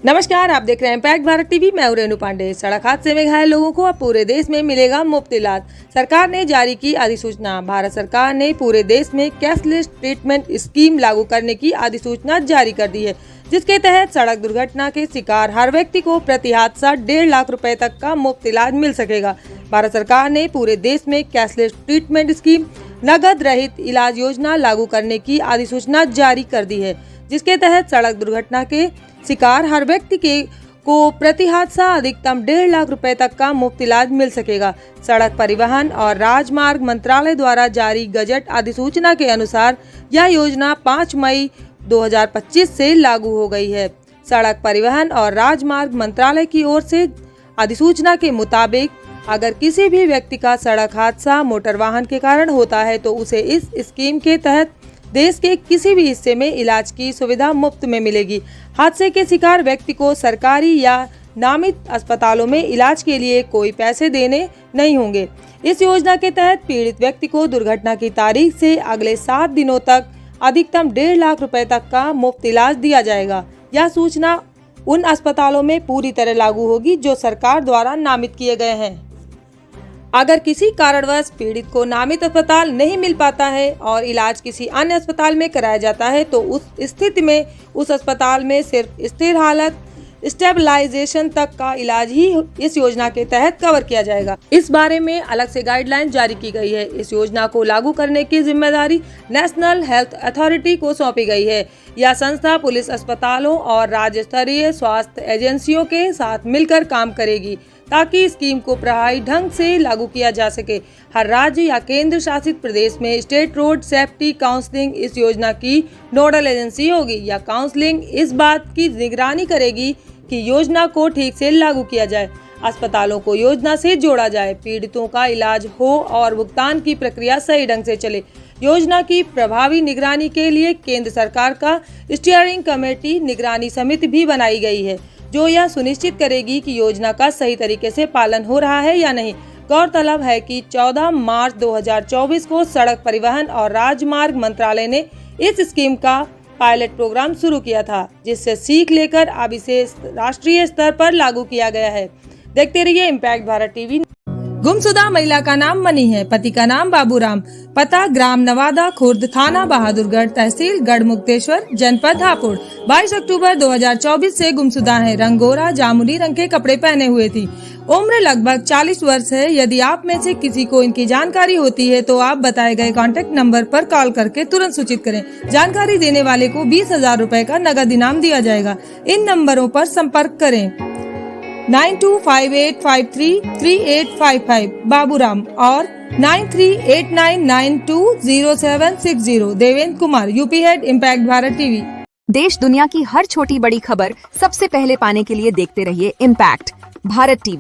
नमस्कार, आप देख रहे हैं इम्पैक्ट भारत टीवी। मैं हूं रेणु पांडे। सड़क हादसे में घायल लोगों को अब पूरे देश में मिलेगा मुफ्त इलाज। सरकार ने जारी की अधिसूचना। भारत सरकार ने पूरे देश में कैशलेस ट्रीटमेंट स्कीम लागू करने की अधिसूचना जारी कर दी है, जिसके तहत सड़क दुर्घटना के शिकार हर व्यक्ति को प्रति हादसा 1.5 लाख रुपए तक का मुफ्त इलाज मिल सकेगा। भारत सरकार ने पूरे देश में कैशलेस ट्रीटमेंट स्कीम नगद रहित इलाज योजना लागू करने की अधिसूचना जारी कर दी है, जिसके तहत सड़क दुर्घटना के शिकार हर व्यक्ति को प्रति हादसा अधिकतम 1.5 लाख रुपए तक का मुफ्त इलाज मिल सकेगा। सड़क परिवहन और राजमार्ग मंत्रालय द्वारा जारी गजट अधिसूचना के अनुसार यह योजना 5 मई 2025 से लागू हो गई है। सड़क परिवहन और राजमार्ग मंत्रालय की ओर से अधिसूचना के मुताबिक अगर किसी भी व्यक्ति का सड़क हादसा मोटर वाहन के कारण होता है तो उसे इस स्कीम के तहत देश के किसी भी हिस्से में इलाज की सुविधा मुफ्त में मिलेगी। हादसे के शिकार व्यक्ति को सरकारी या नामित अस्पतालों में इलाज के लिए कोई पैसे देने नहीं होंगे। इस योजना के तहत पीड़ित व्यक्ति को दुर्घटना की तारीख से अगले 7 दिनों तक अधिकतम 1.5 लाख रुपए तक का मुफ्त इलाज दिया जाएगा। यह सूचना उन अस्पतालों में पूरी तरह लागू होगी जो सरकार द्वारा नामित किए गए हैं। अगर किसी कारणवश पीड़ित को नामित अस्पताल नहीं मिल पाता है और इलाज किसी अन्य अस्पताल में कराया जाता है तो उस स्थिति में उस अस्पताल में सिर्फ स्थिर हालत स्टेबलाइजेशन तक का इलाज ही इस योजना के तहत कवर किया जाएगा। इस बारे में अलग से गाइडलाइन जारी की गई है। इस योजना को लागू करने की जिम्मेदारी नेशनल हेल्थ अथॉरिटी को सौंपी गई है। यह संस्था पुलिस, अस्पतालों और राज्य स्तरीय स्वास्थ्य एजेंसियों के साथ मिलकर काम करेगी ताकि स्कीम को प्रभावी ढंग से लागू किया जा सके। हर राज्य या केंद्र शासित प्रदेश में स्टेट रोड सेफ्टी काउंसिलिंग इस योजना की नोडल एजेंसी होगी। यह काउंसिलिंग इस बात की निगरानी करेगी कि योजना को ठीक से लागू किया जाए, अस्पतालों को योजना से जोड़ा जाए, पीड़ितों का इलाज हो और भुगतान की प्रक्रिया सही ढंग से चले। योजना की प्रभावी निगरानी के लिए केंद्र सरकार का स्टीयरिंग कमेटी निगरानी समिति भी बनाई गई है, जो यह सुनिश्चित करेगी कि योजना का सही तरीके से पालन हो रहा है या नहीं। गौरतलब है कि 14 मार्च 2024 को सड़क परिवहन और राजमार्ग मंत्रालय ने इस स्कीम का पायलट प्रोग्राम शुरू किया था, जिससे सीख लेकर अब इसे राष्ट्रीय स्तर पर लागू किया गया है। देखते रहिए इम्पैक्ट भारत टीवी। गुमशुदा महिला का नाम मनी है, पति का नाम बाबूराम, पता ग्राम नवादा खुर्द, थाना बहादुरगढ़, तहसील गढ़मुक्तेश्वर, जनपद हापुड़। 22 अक्टूबर 2024 से गुमशुदा है। रंग गोरा, जामुनी रंग के कपड़े पहने हुए थी। उम्र लगभग 40 वर्ष है। यदि आप में से किसी को इनकी जानकारी होती है तो आप बताए गए कॉन्टैक्ट नंबर पर कॉल करके तुरंत सूचित करें। जानकारी देने वाले को 20,000 रुपए का नगद इनाम दिया जाएगा। इन नंबरों पर संपर्क करें 9258533855 बाबूराम और 9389920760 Devendra Kumar. UP head impact Bharat TV. देश दुनिया की हर छोटी बड़ी खबर सबसे पहले पाने के लिए देखते रहिए इम्पैक्ट भारत टीवी।